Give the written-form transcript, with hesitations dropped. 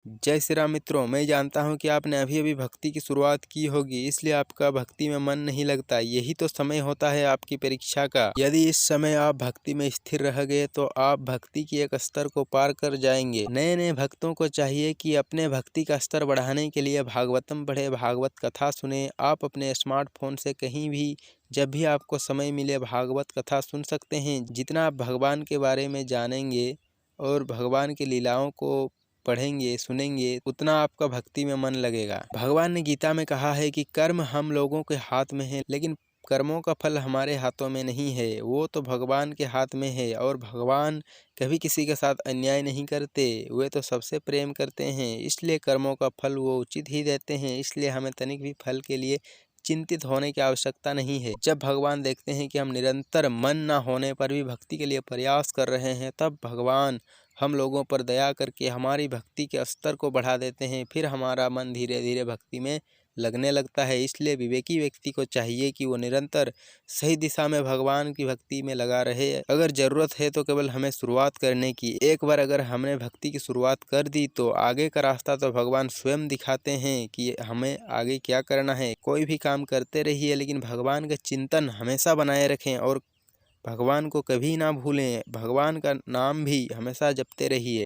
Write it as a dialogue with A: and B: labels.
A: जय श्री राम मित्रों, मैं जानता हूं कि आपने अभी-अभी भक्ति की शुरुआत की होगी, इसलिए आपका भक्ति में मन नहीं लगता। यही तो समय होता है आपकी परीक्षा का। यदि इस समय आप भक्ति में स्थिर रह गए तो आप भक्ति की एक स्तर को पार कर जाएंगे। नए-नए भक्तों को चाहिए कि अपने भक्ति का स्तर बढ़ाने के लिए भागवतम पढ़े, भागवत कथा सुने। आप अपने स्मार्टफोन से कहीं भी जब भी आपको समय मिले भागवत कथा सुन सकते हैं। जितना आप भगवान के बारे में जानेंगे और भगवान की लीलाओं को पढ़ेंगे, सुनेंगे, उतना आपका भक्ति में मन लगेगा। भगवान ने गीता में कहा है कि कर्म हम लोगों के हाथ में है, लेकिन कर्मों का फल हमारे हाथों में नहीं है, वो तो भगवान के हाथ में है। और भगवान कभी किसी के साथ अन्याय नहीं करते, वे तो सबसे प्रेम करते हैं, इसलिए कर्मों का फल वो उचित ही देते हैं। इसलिए हमें तनिक भी फल के लिए चिंतित होने की आवश्यकता नहीं है। जब भगवान देखते हैं कि हम निरंतर मन न होने पर भी भक्ति के लिए प्रयास कर रहे हैं, तब भगवान हम लोगों पर दया करके हमारी भक्ति के स्तर को बढ़ा देते हैं। फिर हमारा मन धीरे धीरे भक्ति में लगने लगता है। इसलिए विवेकी व्यक्ति को चाहिए कि वो निरंतर सही दिशा में भगवान की भक्ति में लगा रहे। अगर ज़रूरत है तो केवल हमें शुरुआत करने की। एक बार अगर हमने भक्ति की शुरुआत कर दी तो आगे का रास्ता तो भगवान स्वयं दिखाते हैं कि हमें आगे क्या करना है। कोई भी काम करते रहिए, लेकिन भगवान का चिंतन हमेशा बनाए रखें और भगवान को कभी ना भूलें। भगवान का नाम भी हमेशा जपते रहिए।